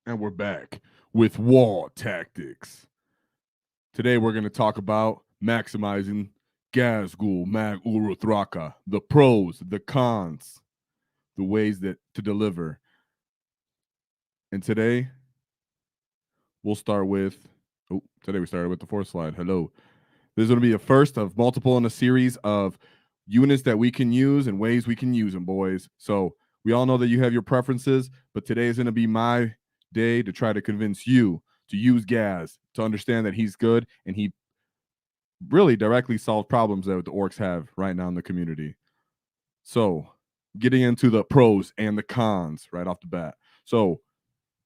And we're back with war tactics. Today we're going to talk about maximizing Ghazghkull Mag Uru Thraka, the pros, the cons, the ways that to deliver. And we'll start with today we started with the fourth slide. Hello. This is going to be a first of multiple in a series of units that we can use and ways we can use them, boys. So we all know that you have your preferences, but today is going to be my day to try to convince you to use Gaz, to understand that he's good and he really directly solves problems that the orcs have right now in the community. So getting into the pros and the cons right off the bat. So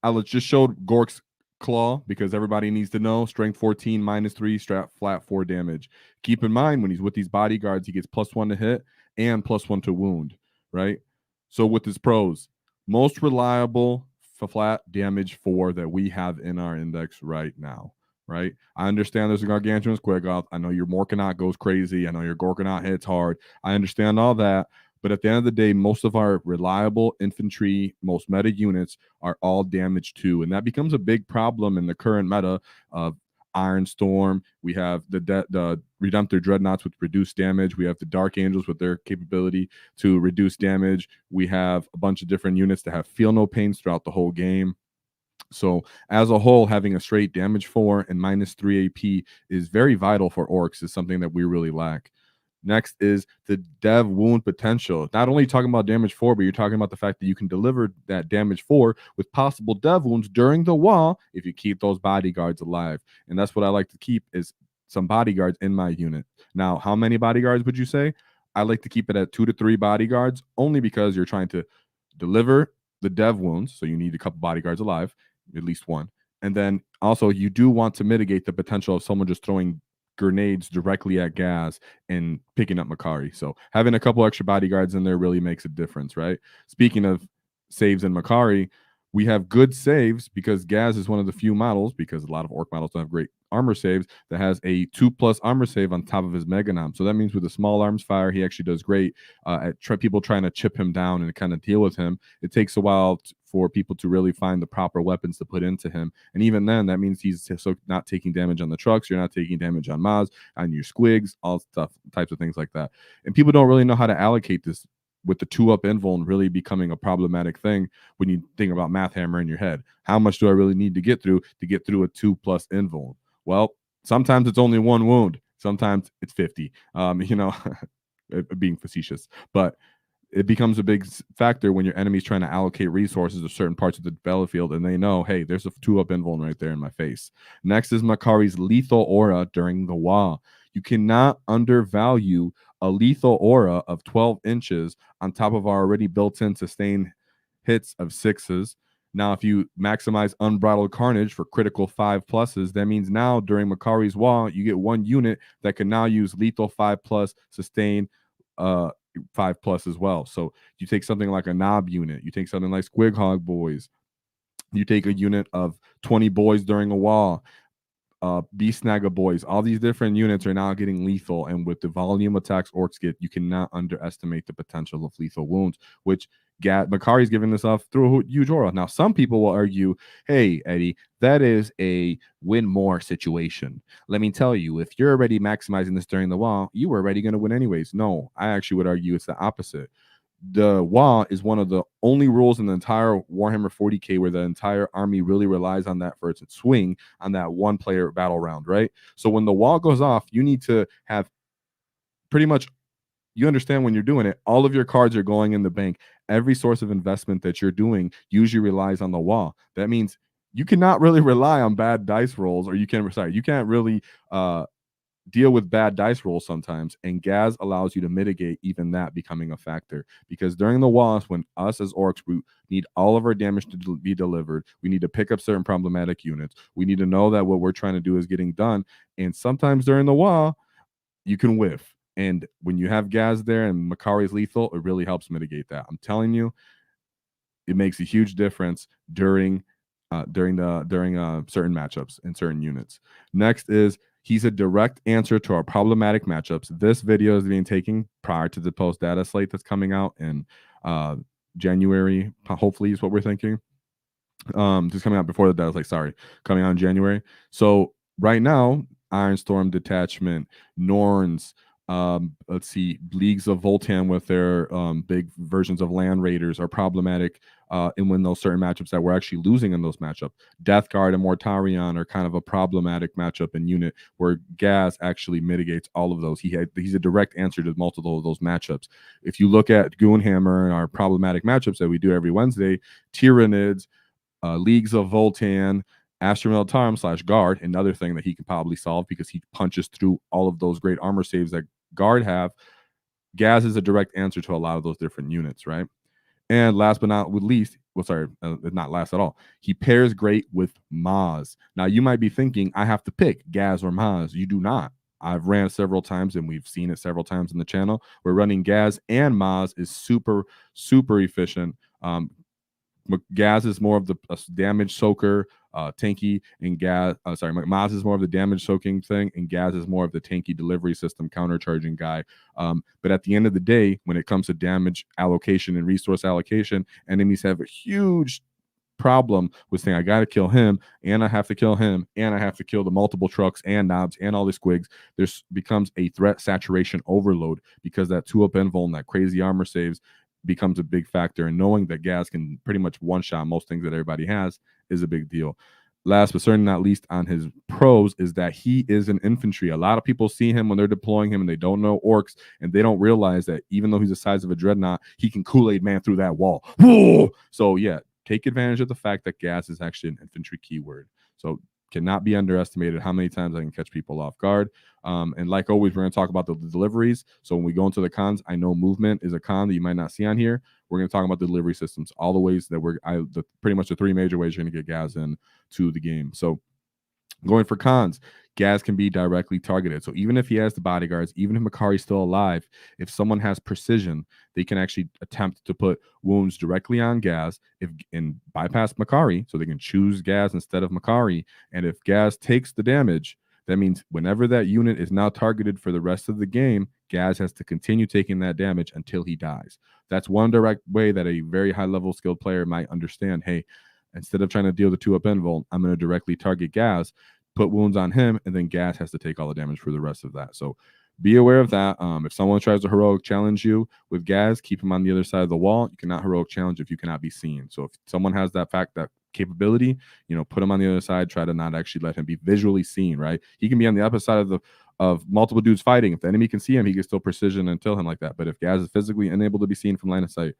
I just showed Gork's claw because everybody needs to know strength 14 -3 strat flat 4 damage. Keep in mind when he's with these bodyguards, he gets +1 to hit and +1 to wound, right? So with his pros, most reliable flat damage 4 that we have in our index right now, right? I understand there's a gargantuan Squiggoth. I know your Morkanaut goes crazy. I know your Gorkanaut hits hard. I understand all that. But at the end of the day, most of our reliable infantry, most meta units are all damage 2. And that becomes a big problem in the current meta of Iron Storm. We have the Redemptor Dreadnoughts with reduced damage. We have the Dark Angels with their capability to reduce damage. We have a bunch of different units that have feel no pains throughout the whole game. So as a whole, having a straight damage 4 and -3 AP is very vital for orcs. Is something that we really lack. Next is the dev wound potential. Not only talking about damage 4, but you're talking about the fact that you can deliver that damage 4 with possible dev wounds during the wall if you keep those bodyguards alive. And that's what I like to keep is some bodyguards in my unit. Now, how many bodyguards would you say? I like to keep it at 2 to 3 bodyguards only because you're trying to deliver the dev wounds. So you need a couple bodyguards alive, at least one. And then also you do want to mitigate the potential of someone just throwing grenades directly at Gaz and picking up Makari. So having a couple extra bodyguards in there really makes a difference, right? Speaking of saves in Makari, we have good saves because Gaz is one of the few models, because a lot of orc models don't have great armor saves, that has a 2+ armor save on top of his Meganom. So that means with a small arms fire, he actually does great at people trying to chip him down and kind of deal with him. It takes a while for people to really find the proper weapons to put into him. And even then, that means he's so not taking damage on the trucks. You're not taking damage on Maz, on your squigs, all stuff, types of things like that. And people don't really know how to allocate this with the 2-up invuln really becoming a problematic thing when you think about Math Hammer in your head. How much do I really need to get through a 2+ invuln? Well, sometimes it's only 1 wound. Sometimes it's 50. Being facetious. But it becomes a big factor when your enemy's trying to allocate resources to certain parts of the battlefield and they know, hey, there's a 2-up invuln right there in my face. Next is Makari's lethal aura during the WAAAGH. You cannot undervalue a lethal aura of 12 inches on top of our already built-in sustained hits of 6s. Now, if you maximize Unbridled Carnage for critical 5+, that means now during Makari's WAAAGH, you get 1 unit that can now use lethal 5+ sustain 5+ as well. So you take something like a Knob unit, you take something like Squighog boys, you take a unit of 20 boys during a wall, Beast Snagga boys. All these different units are now getting lethal, and with the volume attacks orcs get, you cannot underestimate the potential of lethal wounds, which Makari's giving this off through a huge aura. Now, some people will argue, hey, Eddie, that is a win more situation. Let me tell you, if you're already maximizing this during the wall, you were already going to win anyways. No, I actually would argue it's the opposite. The WAAAGH is one of the only rules in the entire Warhammer 40K where the entire army really relies on that for its swing on that 1-player battle round, right? So when the WAAAGH goes off, you need to have pretty much, you understand when you're doing it, all of your cards are going in the bank. Every source of investment that you're doing usually relies on the WAAAGH. That means you cannot really rely on bad dice rolls, or you can't really deal with bad dice rolls sometimes, and Gaz allows you to mitigate even that becoming a factor, because during the WAAAGHs, when us as orcs, we need all of our damage to be delivered, we need to pick up certain problematic units, we need to know that what we're trying to do is getting done, and sometimes during the WAAAGH you can whiff, and when you have Gaz there and Makari's lethal, it really helps mitigate that. I'm telling you, it makes a huge difference during certain matchups and certain units. Next is he's a direct answer to our problematic matchups. This video is being taken prior to the post data slate that's coming out in January, hopefully is what we're thinking. Just coming out before that, I was like, sorry, coming out in January. So right now, Ironstorm Detachment, Norns, let's see, Leagues of Voltan with their big versions of Land Raiders are problematic in when those certain matchups that we're actually losing in those matchups. Death Guard and Mortarion are kind of a problematic matchup and unit where Gaz actually mitigates all of those. He's a direct answer to multiple of those matchups. If you look at Goonhammer and our problematic matchups that we do every Wednesday, Tyranids, Leagues of Voltan, Astra Militarum / Guard, another thing that he can probably solve because he punches through all of those great armor saves that Guard have. Gaz is a direct answer to a lot of those different units, right? And last but not least, not last at all, he pairs great with Maz. Now, you might be thinking, I have to pick Gaz or Maz. You do not. I've ran several times and we've seen it several times in the channel. We're running Gaz and Maz is super, super efficient. Gaz is more of the damage soaker, tanky, and Maz is more of the damage soaking thing, and Gaz is more of the tanky delivery system, countercharging guy. But at the end of the day, when it comes to damage allocation and resource allocation, enemies have a huge problem with saying I got to kill him and I have to kill him and I have to kill the multiple trucks and knobs and all the squigs. There's becomes a threat saturation overload because that 2-up invul and that crazy armor saves becomes a big factor, and knowing that Gaz can pretty much one-shot most things that everybody has is a big deal. Last but certainly not least on his pros is that he is an infantry. A lot of people see him when they're deploying him and they don't know orcs, and they don't realize that even though he's the size of a dreadnought, he can Kool-Aid man through that wall. Whoa! So yeah, take advantage of the fact that Gaz is actually an infantry keyword. So cannot be underestimated how many times I can catch people off guard. And like always, we're going to talk about the deliveries. So when we go into the cons, I know movement is a con that you might not see on here. We're going to talk about the delivery systems, all the ways that pretty much the 3 major ways you're going to get Gaz in to the game. So going for cons, Gaz can be directly targeted. So even if he has the bodyguards, even if Makari's still alive, if someone has precision, they can actually attempt to put wounds directly on Gaz and bypass Makari, so they can choose Gaz instead of Makari. And if Gaz takes the damage, that means whenever that unit is now targeted for the rest of the game, Gaz has to continue taking that damage until he dies. That's one direct way that a very high-level skilled player might understand, hey, instead of trying to deal the 2-up invul, I'm going to directly target Gaz, put wounds on him, and then Gaz has to take all the damage for the rest of that. So be aware of that. If someone tries to heroic challenge you with Gaz, keep him on the other side of the wall. You cannot heroic challenge if you cannot be seen. So if someone has that capability, put him on the other side. Try to not actually let him be visually seen, right? He can be on the upper side of multiple dudes fighting. If the enemy can see him, he can still precision and kill him like that. But if Gaz is physically unable to be seen from line of sight,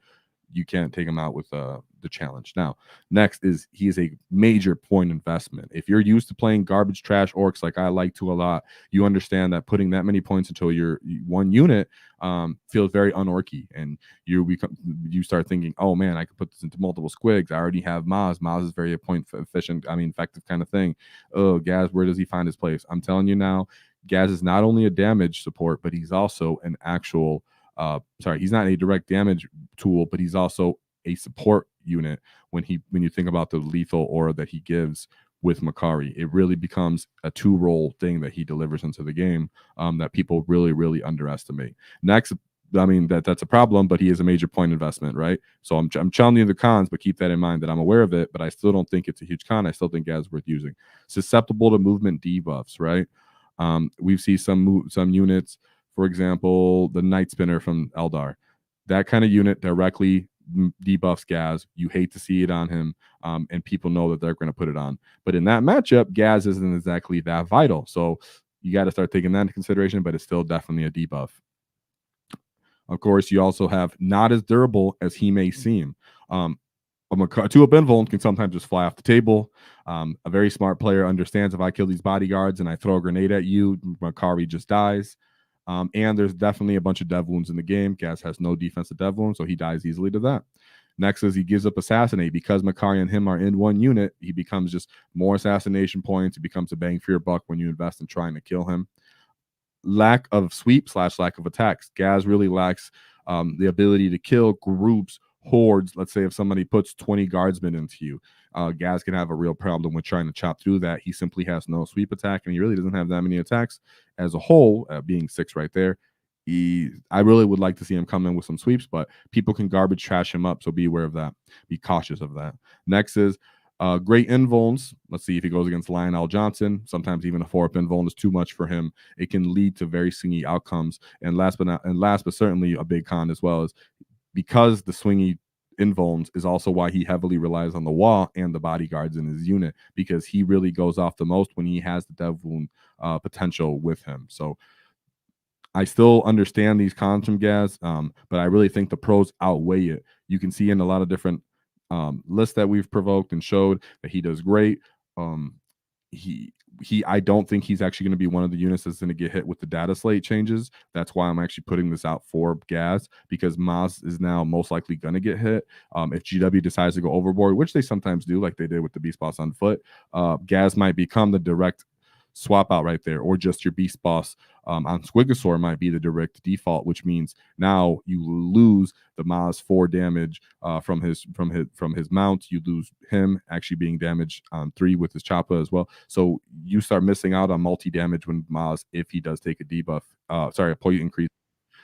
you can't take him out with the challenge. Now, next is he is a major point investment. If you're used to playing garbage trash orcs like I like to a lot, you understand that putting that many points into your one unit feels very unorky, and you start thinking, oh man, I could put this into multiple squigs. I already have Maz. Maz is very point efficient, effective kind of thing. Oh, Gaz, where does he find his place? I'm telling you now, Gaz is not only a damage support, but he's also an actual he's not a direct damage tool, but he's also a support unit when you think about the lethal aura that he gives with Makari. It really becomes a 2-role thing that he delivers into the game that people really, really underestimate. Next, that's a problem, but he is a major point investment, right? So I'm telling you the cons, but keep that in mind that I'm aware of it, but I still don't think it's a huge con. I still think Gaz is worth using. Susceptible to movement debuffs, right? We've seen some units, for example, the Night Spinner from Eldar. That kind of unit directly debuffs Gaz. You hate to see it on him, and people know that they're going to put it on. But in that matchup, Gaz isn't exactly that vital. So you got to start taking that into consideration, but it's still definitely a debuff. Of course, you also have not as durable as he may seem. A 2-up invul can sometimes just fly off the table. A very smart player understands if I kill these bodyguards and I throw a grenade at you, Makari just dies. And there's definitely a bunch of dev wounds in the game. Gaz has no defensive dev wounds, so he dies easily to that. Next is he gives up assassinate. Because Makari and him are in one unit, he becomes just more assassination points. It becomes a bang for your buck when you invest in trying to kill him. Lack of sweep / lack of attacks. Gaz really lacks the ability to kill groups, hordes. Let's say if somebody puts 20 guardsmen into you, Gaz can have a real problem with trying to chop through that. He simply has no sweep attack, and he really doesn't have that many attacks as a whole, being 6 right there. I really would like to see him come in with some sweeps, but people can garbage trash him up, so be aware of that. Be cautious of that. Next is Great invulns. Let's see if he goes against Lionel Johnson. Sometimes even a 4-up invuln is too much for him. It can lead to very swingy outcomes. And last but certainly a big con as well is because the swingy invulns is also why he heavily relies on the wall and the bodyguards in his unit, because he really goes off the most when he has the dev wound potential with him. So I still understand these cons from Gaz, but I really think the pros outweigh it. You can see in a lot of different lists that we've provoked and showed that he does great. He I don't think he's actually going to be one of the units that's going to get hit with the data slate changes. That's why I'm actually putting this out for Gaz, because Maz is now most likely going to get hit. If GW decides to go overboard, which they sometimes do, like they did with the Beast Boss on foot, Gaz might become the direct swap out right there, or just your Beast Boss on Squigosaur might be the direct default, which means now you lose the Maz 4 damage from his mount. You lose him actually being damaged on 3 with his Choppa as well. So you start missing out on multi damage when Maz, if he does take a debuff, a point increase.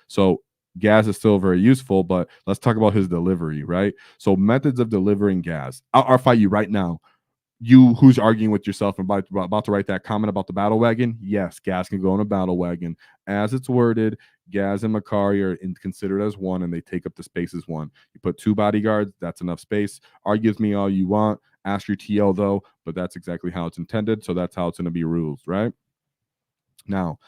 So Gaz is still very useful, but let's talk about his delivery, right? So methods of delivering Gaz. I'll fight you right now. You who's arguing with yourself and about to write that comment about the battle wagon, yes, Gaz can go in a battle wagon. As it's worded, Gaz and Makari are considered as one, and they take up the space as one. You put 2 bodyguards, that's enough space. Argue with me all you want. Ask your TL, though, but that's exactly how it's intended, so that's how it's going to be rules, right? Now,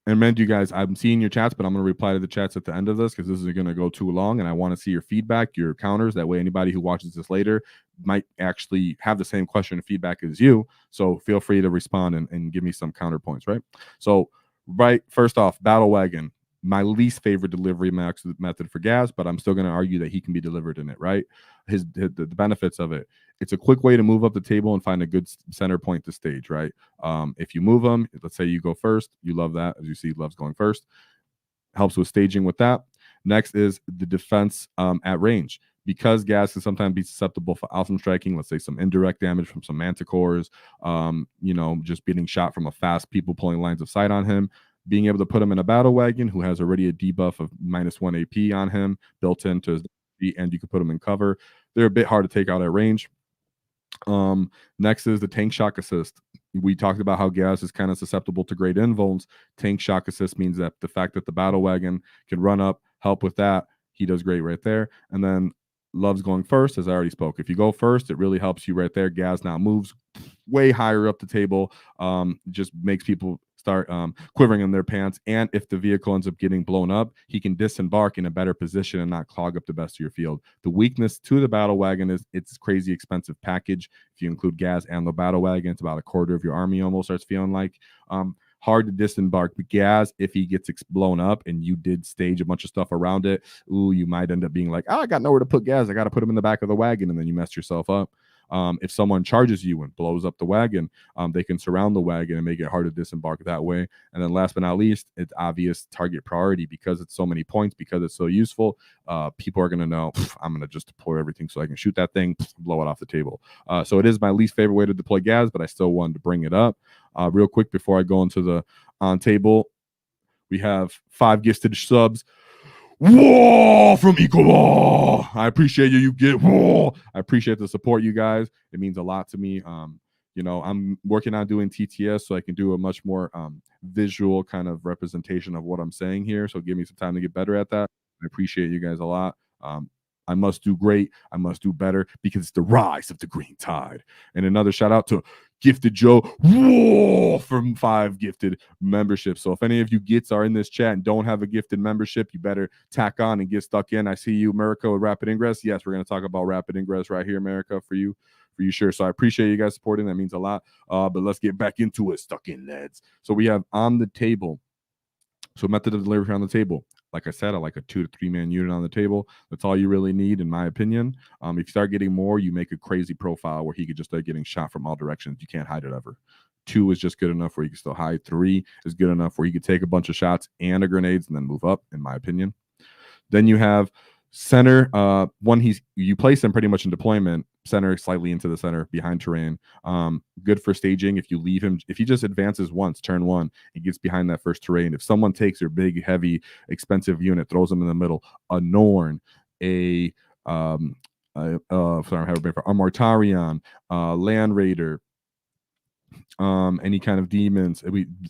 and man, you guys, I'm seeing your chats, but I'm going to reply to the chats at the end of this because this is going to go too long, and I want to see your feedback, your counters. That way, anybody who watches this later might actually have the same question and feedback as you. So feel free to respond and give me some counterpoints, right? So, right, first off, Battle Wagon, my least favorite delivery method for Gaz, but I'm still going to argue that he can be delivered in it, right? The benefits of it. It's a quick way to move up the table and find a good center point to stage, right? If you move them, let's say you go first, you love that. As you see, loves going first. Helps with staging with that. Next is the defense at range. Because Gaz can sometimes be susceptible for awesome striking, let's say some indirect damage from some manticores, just getting shot from a fast people pulling lines of sight on him. Being able to put him in a battle wagon who has already a debuff of -1 AP on him built into his, and you can put him in cover. They're a bit hard to take out at range. Next is the tank shock assist. We talked about how Gaz is kind of susceptible to great invulns. Tank shock assist means that the fact that the battle wagon can run up, help with that, he does great right there. And then loves going first, as I already spoke. If you go first, it really helps you right there. Gaz now moves way higher up the table, just makes people start quivering in their pants. And if the vehicle ends up getting blown up, he can disembark in a better position and not clog up the best of your field. The weakness to the battle wagon is it's crazy expensive package. If you include Gaz and the battle wagon, it's about a quarter of your army almost starts feeling like. Hard to disembark. But Gaz, if he gets blown up and you did stage a bunch of stuff around it, you might end up being like, I got nowhere to put Gaz. I got to put him in the back of the wagon, and then you mess yourself up. If someone charges you and blows up the wagon, they can surround the wagon and make it hard to disembark that way. And then last but not least, it's obvious target priority because it's so many points, because it's so useful. People are going to know, I'm going to just deploy everything so I can shoot that thing, blow it off the table. So it is my least favorite way to deploy Gaz, but I still wanted to bring it up. Real quick before I go into the on table, we have 5 gifted subs. Whoa, from Eco. I appreciate you. You get whoa. I appreciate the support, you guys. It means a lot to me. I'm working on doing TTS so I can do a much more visual kind of representation of what I'm saying here. So give me some time to get better at that. I appreciate you guys a lot. I must do great. I must do better because it's the rise of the green tide. And another shout out to Gifted Joe, whoa, from 5 gifted memberships. So if any of you gits are in this chat and don't have a gifted membership, you better tack on and get stuck in. I see you, America, with Rapid Ingress. Yes, we're going to talk about Rapid Ingress right here, America, for you sure. So I appreciate you guys supporting. That means a lot. But let's get back into it. Stuck in, lads. So we have on the table. So method of delivery on the table. Like I said, I like a 2 to 3 man unit on the table. That's all you really need, in my opinion. If you start getting more, you make a crazy profile where he could just start getting shot from all directions. You can't hide it ever. 2 is just good enough where you can still hide. 3 is good enough where you could take a bunch of shots and a grenades and then move up, in my opinion. Then you have center. You place him pretty much in deployment. Center, slightly into the center, behind terrain. Good for staging. If you leave him, if he just advances once, turn 1, he gets behind that first terrain. If someone takes your big, heavy, expensive unit, throws him in the middle, a Norn, a sorry, I have a brain fart. A Mortarion, Land Raider, any kind of demons,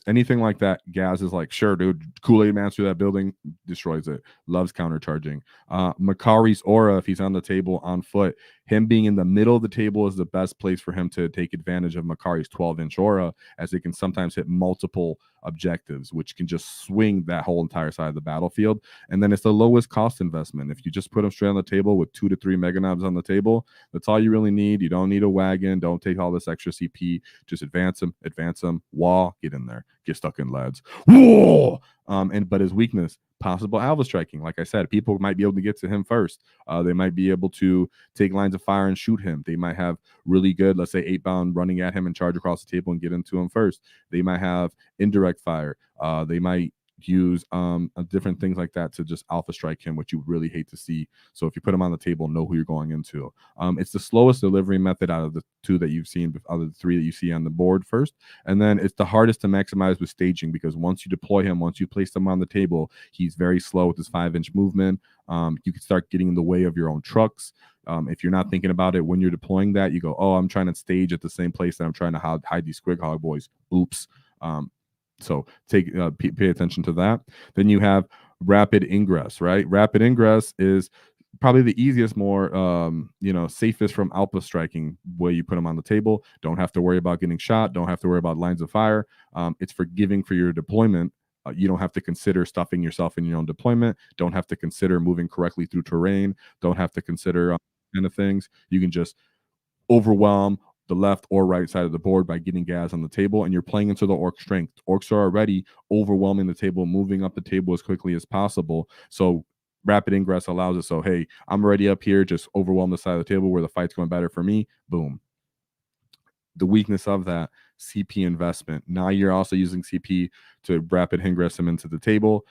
anything like that. Gaz is like, sure, dude, Kool-Aid Man through that building, destroys it. Loves countercharging. Makari's aura, if he's on the table on foot, him being in the middle of the table is the best place for him to take advantage of Makari's 12-inch aura, as it can sometimes hit multiple objectives, which can just swing that whole entire side of the battlefield. And then it's the lowest cost investment. If you just put him straight on the table with 2 to 3 mega knobs on the table, that's all you really need. You don't need a wagon. Don't take all this extra CP. Just advance him. Wah, get in there. Get stuck in, lads. Whoa! But his weakness, possible alpha striking. Like I said, people might be able to get to him first. They might be able to take lines of fire and shoot him. They might have really good, let's say, 8-bound running at him and charge across the table and get into him first. They might have indirect fire. They might use different things like that to just alpha strike him, which you really hate to see. So if you put him on the table, know who you're going into. It's the slowest delivery method out of the 2 that you've seen, out of the 3 that you see on the board first. And then it's the hardest to maximize with staging, because once you deploy him, once you place him on the table, he's very slow with his 5-inch movement. You can start getting in the way of your own trucks. If you're not thinking about it when you're deploying that, you go, oh, I'm trying to stage at the same place that I'm trying to hide these Ghazghkull boys. Oops. So pay attention to that. Then you have rapid ingress, right? Rapid ingress is probably the easiest, more safest from alpha striking way you put them on the table. Don't have to worry about getting shot. Don't have to worry about lines of fire. It's forgiving for your deployment. You don't have to consider stuffing yourself in your own deployment. Don't have to consider moving correctly through terrain. Don't have to consider kind of things. You can just overwhelm the left or right side of the board by getting Gaz on the table, and you're playing into the orc strength. Orcs are already overwhelming the table, moving up the table as quickly as possible. So rapid ingress allows it. So, hey, I'm already up here, just overwhelm the side of the table where the fight's going better for me. Boom. The weakness of that, CP investment. Now you're also using CP to rapid ingress him into the table.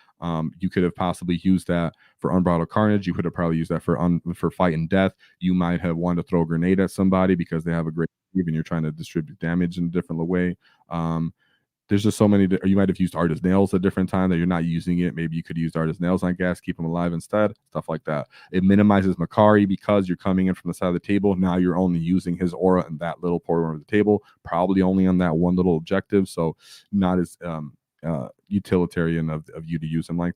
You could have possibly used that for Unbridled Carnage. You could have probably used that for fight and death. You might have wanted to throw a grenade at somebody because they have a great and you're trying to distribute damage in a different way. There's just so many. You might have used Art as Nails at a different time that you're not using it. Maybe you could use Art as Nails on Gas, keep him alive instead, stuff like that. It minimizes Makari because you're coming in from the side of the table. Now you're only using his aura in that little portion of the table, probably only on that one little objective. So not as utilitarian of you to use him like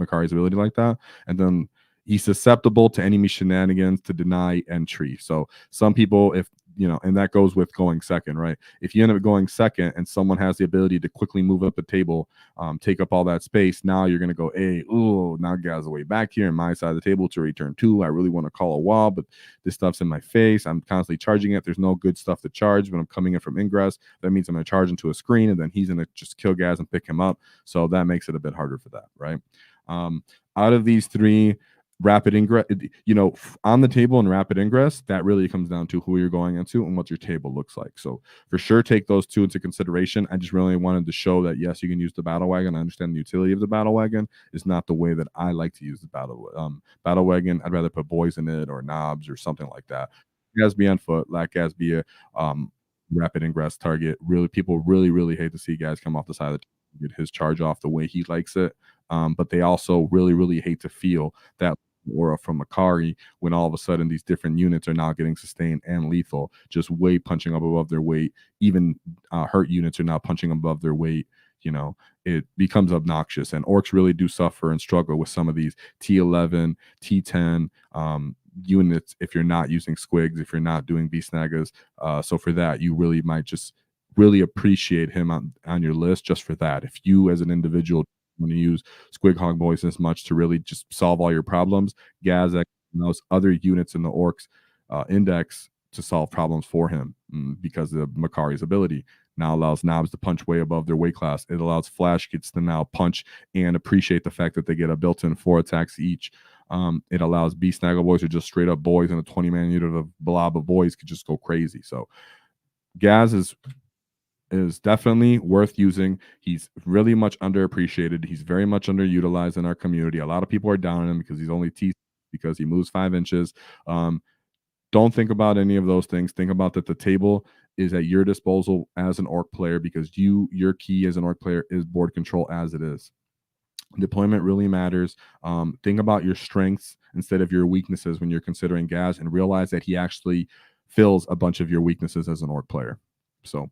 Makari's ability like that. And then he's susceptible to enemy shenanigans to deny entry. So some people, if and that goes with going second, right? If you end up going second and someone has the ability to quickly move up the table, take up all that space, now you're going to go, hey, ooh, now guys are way back here in my side of the table to return 2. I really want to call a wall, but this stuff's in my face. I'm constantly charging it. There's no good stuff to charge when I'm coming in from ingress. That means I'm going to charge into a screen, and then he's going to just kill Gaz and pick him up. So that makes it a bit harder for that, right? Out of these 3, rapid ingress, on the table and rapid ingress, that really comes down to who you're going into and what your table looks like. So for sure, take those 2 into consideration. I just really wanted to show that, yes, you can use the battle wagon. I understand the utility of the battle wagon is not the way that I like to use the battle wagon. I'd rather put boys in it or knobs or something like that. Gas be on foot, let Gas be a rapid ingress target. Really, people really hate to see guys come off the side of the table, get his charge off the way he likes it. But they also really hate to feel that aura from Makari when all of a sudden these different units are now getting sustained and lethal, just way punching up above their weight. Even hurt units are now punching above their weight. It becomes obnoxious, and orcs really do suffer and struggle with some of these T11, T10 units if you're not using squigs, if you're not doing beast snaggers. So for that, you really might just really appreciate him on your list just for that. If you as an individual want to use Squighog Boys as much to really just solve all your problems, Ghazghkull and those other units in the orcs index to solve problems for him, because of Makari's ability now allows knobs to punch way above their weight class. It allows flash kits to now punch and appreciate the fact that they get a built-in 4 attacks each. It allows beast snaggle boys or just straight up boys, and a 20-man unit of blob of boys could just go crazy. So Gaz is definitely worth using. He's really much underappreciated. He's very much underutilized in our community. A lot of people are down on him because he's only T because he moves 5 inches. Don't think about any of those things. Think about that the table is at your disposal as an orc player, because your key as an orc player is board control as it is. Deployment really matters. Think about your strengths instead of your weaknesses when you're considering Gaz, and realize that he actually fills a bunch of your weaknesses as an orc player. So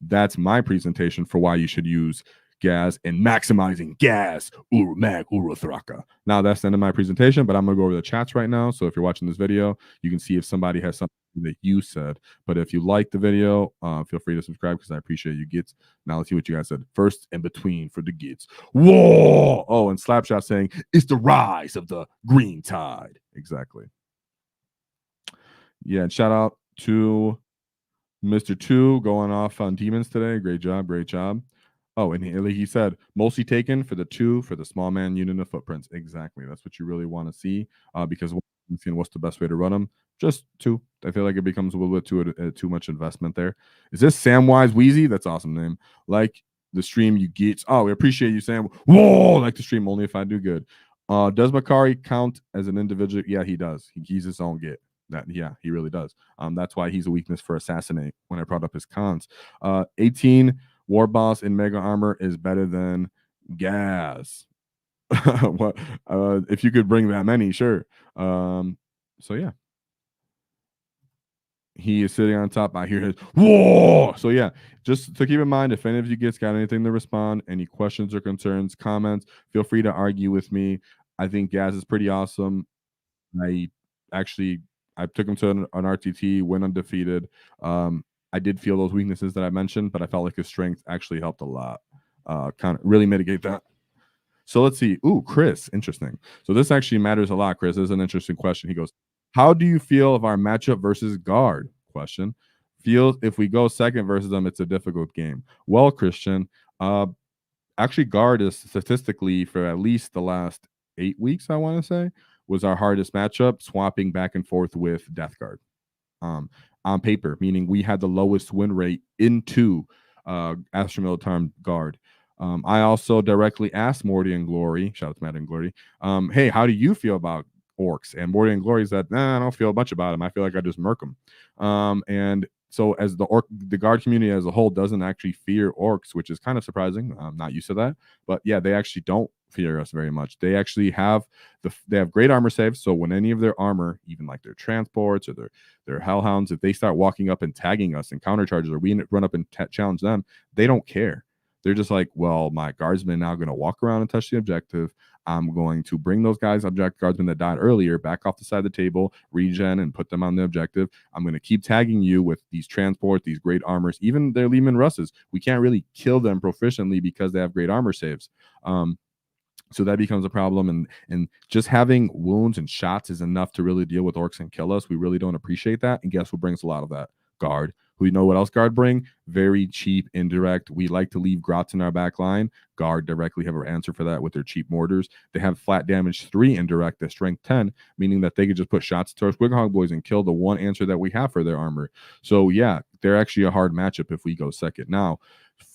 that's my presentation for why you should use Gaz and maximizing Gaz, Mag, Thraka. Now that's the end of my presentation, but I'm going to go over the chats right now. So if you're watching this video, you can see if somebody has something that you said. But if you like the video, feel free to subscribe because I appreciate you gets. Now let's see what you guys said. First and between for the gets. Whoa! Oh, and Slapshot saying it's the rise of the green tide. Exactly. Yeah, and shout out to Mr. Two going off on demons today. Great job, great job. Oh, and he said mostly taken for the 2 for the small man unit of footprints. Exactly. That's what you really want to see because what's the best way to run them? Just 2. I feel like it becomes a little bit too much investment there. Is this Samwise Wheezy? That's awesome name. Like the stream you get. Oh, we appreciate you, Sam. Whoa, like the stream only if I do good. Does Makari count as an individual? Yeah, he does. He's his own git. Yeah, he really does. That's why he's a weakness for assassinate. When I brought up his cons, 18 War Boss in Mega Armor is better than Gaz. What if you could bring that many? Sure. So yeah, he is sitting on top. I hear his whoa. So yeah, just to keep in mind, if any of you guys got anything to respond, any questions or concerns, comments, feel free to argue with me. I think Gaz is pretty awesome. I actually I took him to an RTT, went undefeated. I did feel those weaknesses that I mentioned, but I felt like his strength actually helped a lot. Kind of really mitigate that. So let's see. Ooh, Chris, interesting. So this actually matters a lot, Chris. This is an interesting question. He goes, "How do you feel of our matchup versus guard?" Question. Feels if we go second versus them, it's a difficult game. Well, Christian, actually, guard is statistically for at least the last 8 weeks, I want to say, was our hardest matchup, swapping back and forth with Death Guard. On paper, meaning we had the lowest win rate into Astra Militarum Guard. I also directly asked Morty and Glory, shout out to Matt and Glory, hey, how do you feel about orcs? And Morty and Glory said, nah, I don't feel much about them. I feel like I just murk them. And so as the guard community as a whole doesn't actually fear orcs, which is kind of surprising. I'm not used to that, but yeah, they actually don't fear us very much. They actually have they have great armor saves. So when any of their armor, even like their transports or their hellhounds, if they start walking up and tagging us and counter charges, or we run up and challenge them, they don't care. They're just like, well, my guardsmen now going to walk around and touch the objective. I'm going to bring those guardsmen that died earlier back off the side of the table, regen, and put them on the objective. I'm going to keep tagging you with these transports, these great armors, even their Lehman Russes. We can't really kill them proficiently because they have great armor saves. So that becomes a problem, and just having wounds and shots is enough to really deal with orcs and kill us. We really don't appreciate that. And guess what brings a lot of that? Guard. Who, you know what else guard bring? Very cheap indirect. We like to leave grots in our back line. Guard directly have an answer for that with their cheap mortars. They have flat damage 3 indirect at strength 10, meaning that they could just put shots to our Ghazghkull boys and kill the one answer that we have for their armor. So yeah, they're actually a hard matchup if we go second. Now,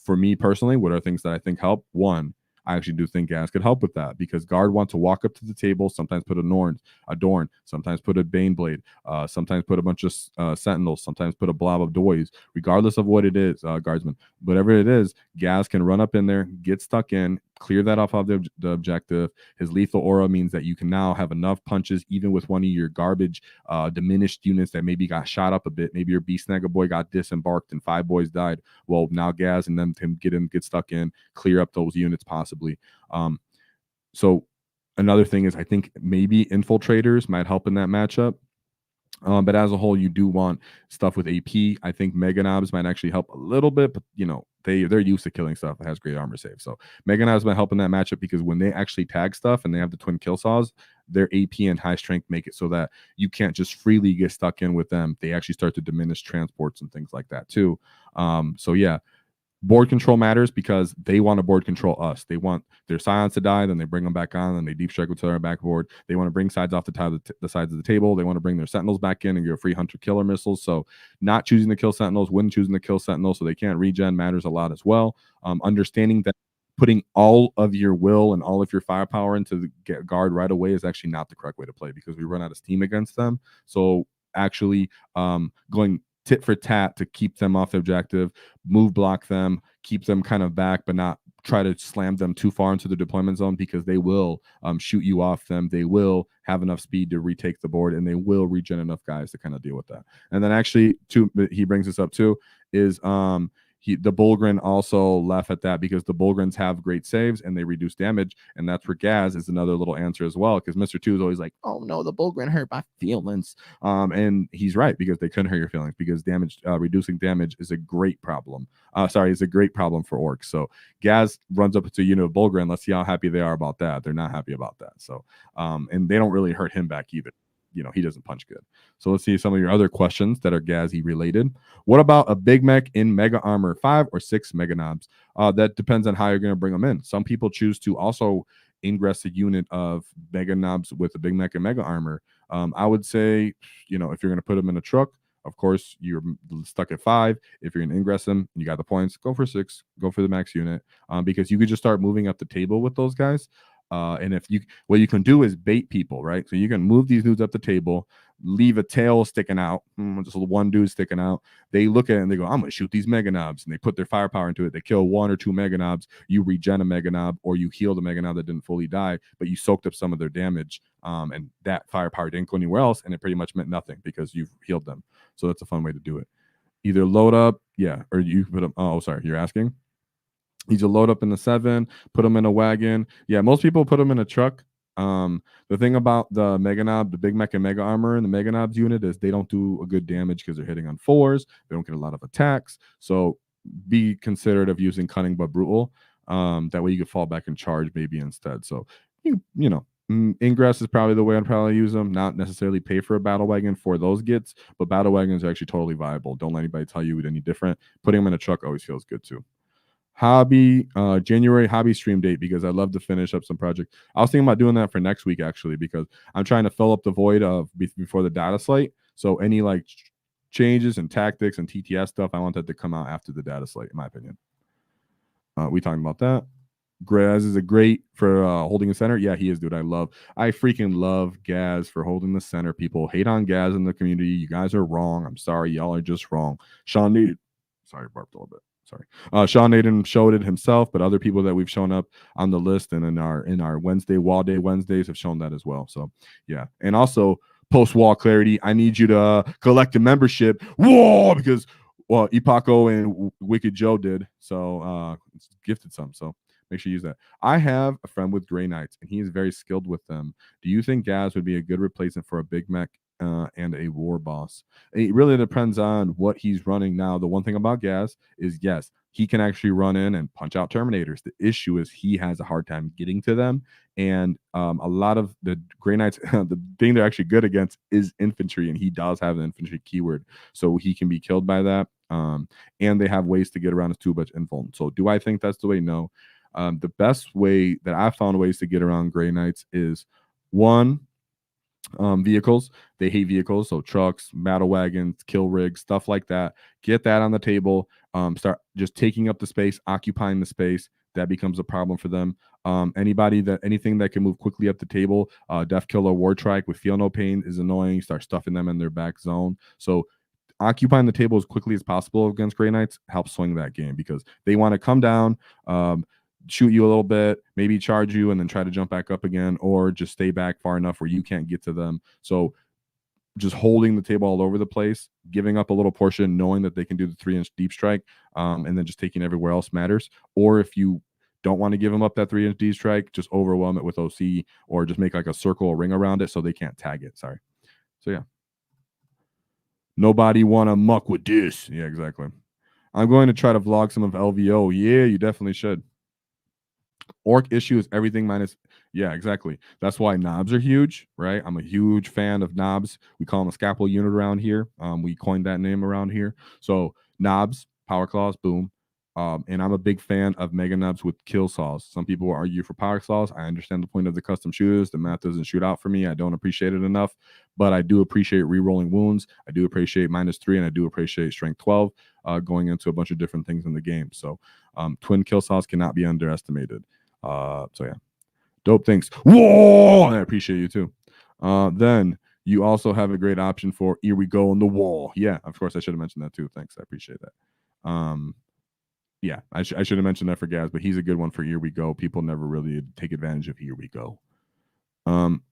for me personally, what are things that I think help? One, I actually do think Gaz could help with that because guard want to walk up to the table, sometimes put a Dorn, sometimes put a Baneblade, sometimes put a bunch of Sentinels, sometimes put a blob of Doys, regardless of what it is, guardsmen. Whatever it is, Gaz can run up in there, get stuck in, clear that off of the objective. His lethal aura means that you can now have enough punches, even with one of your garbage diminished units that maybe got shot up a bit. Maybe your Beast Snagger boy got disembarked and 5 boys died. Well, now Gaz and them can get stuck in, clear up those units possibly. So another thing is I think maybe infiltrators might help in that matchup. But as a whole, you do want stuff with AP. I think Mega Knobs might actually help a little bit, but they're used to killing stuff that has great armor save. So Mega Knobs might help in that matchup because when they actually tag stuff and they have the twin kill saws, their AP and high strength make it so that you can't just freely get stuck in with them. They actually start to diminish transports and things like that too. So yeah, board control matters because they want to board control us. They want their scions to die, then they bring them back on, and they deep strike with their backboard. They want to bring sides off the sides of the table. They want to bring their sentinels back in and get free hunter killer missiles. So not choosing to kill sentinels, when choosing to kill sentinels so they can't regen matters a lot as well. Understanding that putting all of your will and all of your firepower into the guard right away is actually not the correct way to play because we run out of steam against them. So actually going tit for tat to keep them off the objective, move block them, keep them kind of back, but not try to slam them too far into the deployment zone, because they will shoot you off them. They will have enough speed to retake the board, and they will regen enough guys to kind of deal with that. And then actually, he brings this up too, is the Bullgrin also laugh at that, because the Bullgrins have great saves and they reduce damage, and that's where Gaz is another little answer as well, because Mr. 2 is always like, oh no, the Bullgrin hurt my feelings, and he's right, because they couldn't hurt your feelings, because damage, reducing damage is a great problem. Is a great problem for orcs. So Gaz runs up to a unit of Bullgrin. Let's see how happy they are about that. They're not happy about that. So and they don't really hurt him back either. He doesn't punch good. So let's see some of your other questions that are Gazzy related. What about a big mech in mega armor, 5 or 6 mega knobs? That depends on how you're going to bring them in. Some people choose to also ingress a unit of mega knobs with a big mech and mega armor. I would say, if you're going to put them in a truck, of course, you're stuck at 5. If you're going to ingress them and you got the points, go for 6. Go for the max unit, because you could just start moving up the table with those guys. And what you can do is bait people, right? So you can move these dudes up the table, leave a tail sticking out, just one dude sticking out. They look at it and they go, I'm going to shoot these mega knobs. And they put their firepower into it. They kill 1 or 2 mega knobs. You regen a mega knob, or you heal the mega knob that didn't fully die, but you soaked up some of their damage. And that firepower didn't go anywhere else. And it pretty much meant nothing because you've healed them. So that's a fun way to do it. Either load up, or you put them. Oh, sorry, you're asking? He's a load up in the 7, put them in a wagon. Yeah, most people put them in a truck. The thing about the Mega Knob, the Big Mech and Mega Armor and the Mega Knobs unit is they don't do a good damage because they're hitting on 4s. They don't get a lot of attacks. So be considerate of using Cunning but Brutal. That way you could fall back and charge maybe instead. So, Ingress is probably the way I'd probably use them. Not necessarily pay for a battle wagon for those gets, but battle wagons are actually totally viable. Don't let anybody tell you any different. Putting them in a truck always feels good too. January hobby stream date, because I'd love to finish up some project. I was thinking about doing that for next week actually, because I'm trying to fill up the void of before the data slate. So any changes and tactics and TTS stuff, I want that to come out after the data slate, in my opinion. We talking about that. Gaz is a great for holding the center. Yeah, he is, dude. I freaking love Gaz for holding the center. People hate on Gaz in the community. You guys are wrong. I'm sorry. Y'all are just wrong. Sean needed. Sorry, barked a little bit. Sorry. Sean Naden showed it himself, but other people that we've shown up on the list and in our Wednesday WAAAGH Wednesdays have shown that as well. So yeah. And also post-wall clarity, I need you to collect a membership. Whoa, because Ipako and Wicked Joe did. So gifted some. So make sure you use that. I have a friend with Grey Knights, and he is very skilled with them. Do you think Gaz would be a good replacement for a big mech and a war boss? It really depends on what he's running now. The one thing about Gaz is, yes, he can actually run in and punch out Terminators. The issue is he has a hard time getting to them. And a lot of the Grey Knights, the thing they're actually good against is infantry, and he does have an infantry keyword. So he can be killed by that. And they have ways to get around his 2-bunch invuln. So do I think that's the way? No. The best way that I found ways to get around Grey Knights is, one, vehicles. They hate vehicles, so trucks, battle wagons, kill rigs, stuff like that. Get that on the table. Start just taking up the space, occupying the space. That becomes a problem for them. Anything that can move quickly up the table, Death Killer, War Trike with Feel No Pain is annoying. Start stuffing them in their back zone. So occupying the table as quickly as possible against Grey Knights helps swing that game, because they want to come down, shoot you a little bit, maybe charge you, and then try to jump back up again, or just stay back far enough where you can't get to them. So just holding the table all over the place, giving up a little portion, knowing that they can do the 3-inch deep strike, and then just taking everywhere else matters. Or if you don't want to give them up that 3-inch deep strike, just overwhelm it with OC, or just make a circle, a ring around it so they can't tag it. Sorry. So yeah. Nobody want to muck with this. Yeah, exactly. I'm going to try to vlog some of LVO. Yeah, you definitely should. Orc issue is everything minus. Yeah, exactly. That's why knobs are huge, right? I'm a huge fan of knobs. We call them a scalpel unit around here. We coined that name around here. So knobs, power claws, boom. And I'm a big fan of mega knobs with kill saws. Some people will argue for power claws. I understand the point of the custom shooters. The math doesn't shoot out for me. I don't appreciate it enough, but I do appreciate re-rolling wounds. I do appreciate -3, and I do appreciate strength 12 going into a bunch of different things in the game. So twin kill saws cannot be underestimated. So yeah, dope things. Whoa, I appreciate you too. Then you also have a great option for Here We Go on the Wall. Yeah, of course I should have mentioned that too. Thanks, I appreciate that. Yeah, I should have mentioned that for Gaz, but he's a good one for Here We Go. People never really take advantage of Here We Go.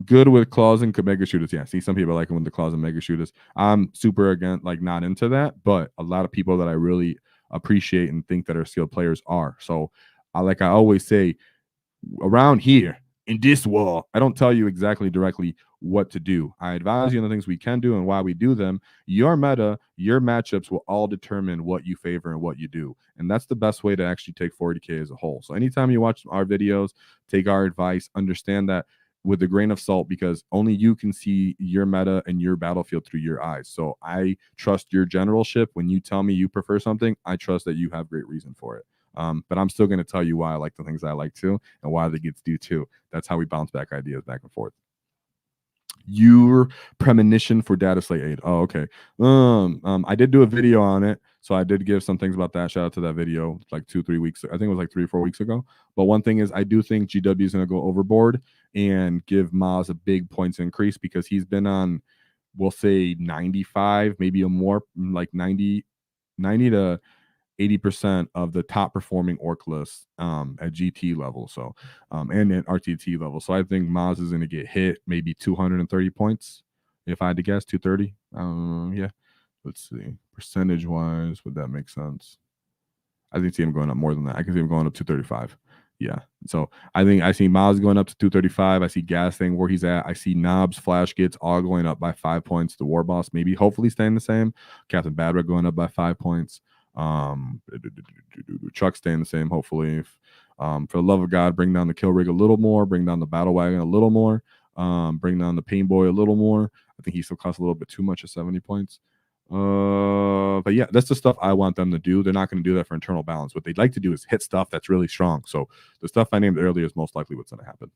Good with claws and mega shooters. Yeah, see, some people like him with the claws and mega shooters. I'm super again, like not into that, but a lot of people that I really appreciate and think that are skilled players are. So, I always say, around here in this wall, I don't tell you exactly directly what to do. I advise you on the things we can do and why we do them. Your meta, your matchups will all determine what you favor and what you do. And that's the best way to actually take 40K as a whole. So anytime you watch our videos, take our advice, understand that with a grain of salt, because only you can see your meta and your battlefield through your eyes. So I trust your generalship. When you tell me you prefer something, I trust that you have great reason for it. But I'm still going to tell you why I like the things I like too, and why the gets do too. That's how we bounce back ideas back and forth. Your premonition for data slate 8. Oh, okay. I did do a video on it, so I did give some things about that. Shout out to that video, like 2-3 weeks. I think it was like 3 or 4 weeks ago. But one thing is, I do think GW is going to go overboard and give Maz a big points increase, because he's been on, we'll say 95, maybe a more, like 90 to 80% of the top performing orc lists at GT level, so and at RTT level. So I think Maz is going to get hit maybe 230 points, if I had to guess. 230. Yeah. Let's see. Percentage wise, would that make sense? I think see him going up more than that. I can see him going up to 235. Yeah. So I think I see Miles going up to 235. I see Gas thing where he's at. I see Knobs, Flash Gets all going up by 5 points. The War Boss maybe hopefully staying the same. Captain Badra going up by 5 points. Chuck staying the same, hopefully. For the love of God, bring down the kill rig a little more, bring down the battle wagon a little more, bring down the pain boy a little more. I think he still costs a little bit too much at 70 points. But yeah, that's the stuff I want them to do. They're not going to do that for internal balance. What they'd like to do is hit stuff that's really strong. So the stuff I named earlier is most likely what's going to happen.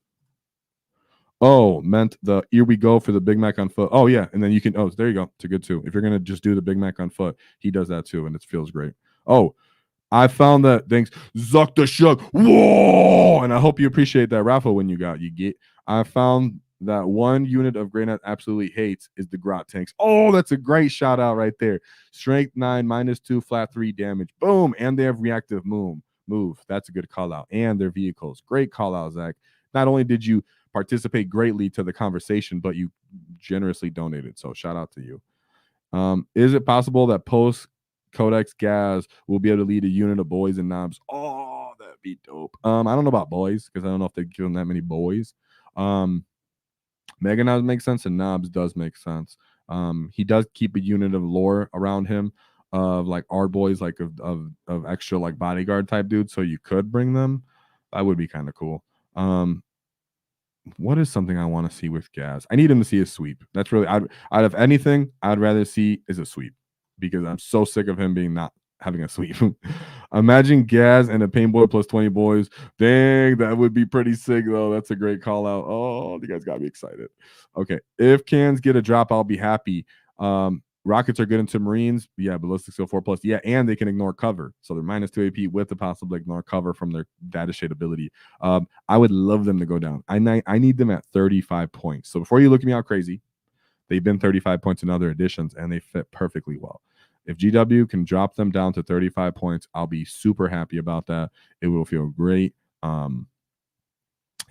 Oh, meant the Here We Go for the Big Mac on foot. Oh yeah, and then you can. Oh, there you go. It's a good too. If you're gonna just do the Big Mac on foot, he does that too, and it feels great. Oh, I found that. Thanks, Zuck the Shuck. Whoa! And I hope you appreciate that raffle when you get. I found that one unit of Greynet absolutely hates is the Grot tanks. Oh, that's a great shout out right there. Strength 9, -2, flat 3 damage. Boom, and they have reactive move. That's a good call out. And their vehicles. Great call out, Zach. Not only did you participate greatly to the conversation, but you generously donated. So shout out to you. Is it possible that post Codex Gaz will be able to lead a unit of boys and knobs? Oh, that'd be dope. I don't know about boys, because I don't know if they give them that many boys. Mega Knobs makes sense, and Knobs does make sense. He does keep a unit of lore around him of like art boys, like of extra like bodyguard type dudes. So you could bring them. That would be kind of cool. What is something I want to see with Gaz? I need him to see a sweep. That's really out of anything I'd rather see is a sweep, because I'm so sick of him being not having a sweep. Imagine Gaz and a Pain Boy plus 20 boys. Dang, that would be pretty sick though. That's a great call out. Oh, you guys got me excited. Okay, if cans get a drop, I'll be happy. Rockets are good into Marines. Yeah, ballistics go 4+. Yeah, and they can ignore cover. So they're -2 AP with the possible ignore cover from their data shade ability. I would love them to go down. I need them at 35 points. So before you look at me out crazy, they've been 35 points in other editions, and they fit perfectly well. If GW can drop them down to 35 points, I'll be super happy about that. It will feel great.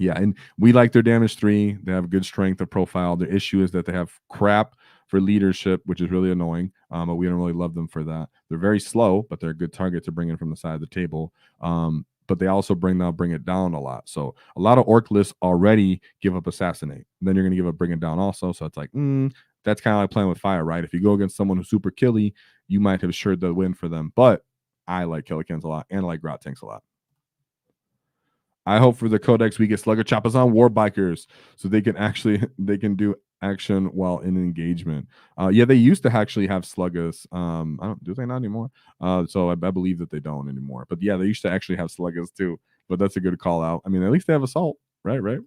Yeah, and we like their damage 3. They have good strength of profile. The issue is that they have crap for leadership, which is really annoying, but we don't really love them for that. They're very slow, but they're a good target to bring in from the side of the table. But they also bring it down a lot. So a lot of orc lists already give up assassinate. Then you're going to give up bring it down also. So it's like, that's kind of like playing with fire, right? If you go against someone who's super killy, you might have assured the win for them. But I like Killikins a lot, and I like Grot tanks a lot. I hope for the Codex we get Slugger Choppers on War Bikers, so they can do action while in engagement. Yeah, they used to actually have Sluggers. Do they not anymore? So I believe that they don't anymore. But yeah, they used to actually have Sluggers too. But that's a good call out. I mean, at least they have assault, right?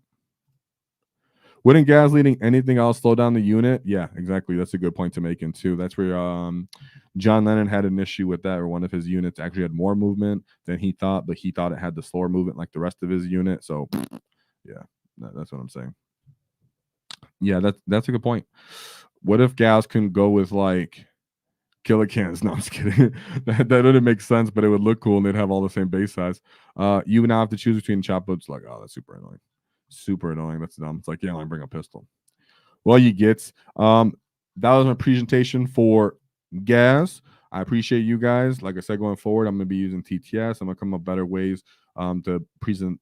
Wouldn't Gaz leading anything else slow down the unit? Yeah, exactly. That's a good point to make in too. That's where John Lennon had an issue with that, or one of his units actually had more movement than he thought, but he thought it had the slower movement like the rest of his unit. So yeah, that's what I'm saying. Yeah, that's a good point. What if Gaz can go with like Killer cans. No, I'm just kidding. That didn't make sense, but it would look cool and they'd have all the same base size. You now have to choose between chop boots. Like, oh, that's super annoying. Super annoying. That's dumb. It's like, yeah, let me bring a pistol. Well, you get that was my presentation for gas. I appreciate you guys. Like I said, going forward, I'm gonna be using TTS. I'm gonna come up with better ways to present,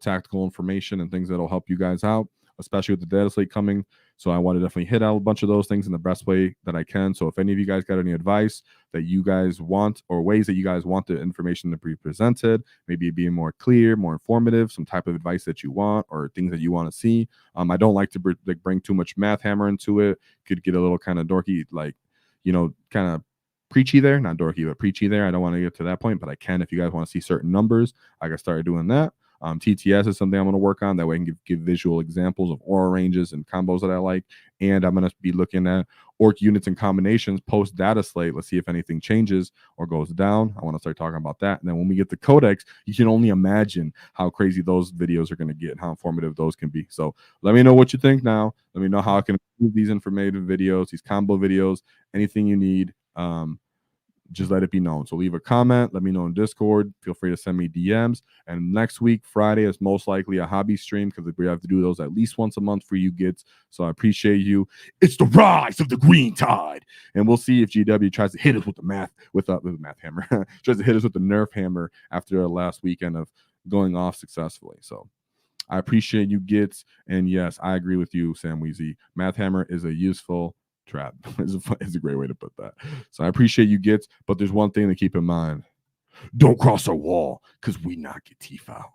tactical information and things that'll help you guys out, especially with the data slate coming. So I want to definitely hit out a bunch of those things in the best way that I can. So if any of you guys got any advice that you guys want, or ways that you guys want the information to be presented, maybe it being more clear, more informative, some type of advice that you want, or things that you want to see. I don't like to bring too much math hammer into it. Could get a little kind of dorky, like, kind of preachy there. Not dorky, but preachy there. I don't want to get to that point, but I can if you guys want to see certain numbers. I got started doing that. TTS is something I'm going to work on. That way I can give visual examples of aura ranges and combos that I like. And I'm going to be looking at orc units and combinations post data slate. Let's see if anything changes or goes down. I want to start talking about that. And then when we get the codex, you can only imagine how crazy those videos are going to get and how informative those can be. So let me know what you think now. Let me know how I can improve these informative videos, these combo videos, anything you need. Just let it be known. So leave a comment. Let me know in Discord. Feel free to send me DMs. And next week, Friday, is most likely a hobby stream because we have to do those at least once a month for you kids. So I appreciate you. It's the rise of the green tide. And we'll see if GW tries to hit us with the math hammer. Tries to hit us with the nerf hammer after the last weekend of going off successfully. So I appreciate you gits. And yes, I agree with you, Sam Weezy. Math hammer is a useful trap. Is a great way to put that. So I appreciate you gets, but there's one thing to keep in mind. Don't cross our wall because we knock your teeth out.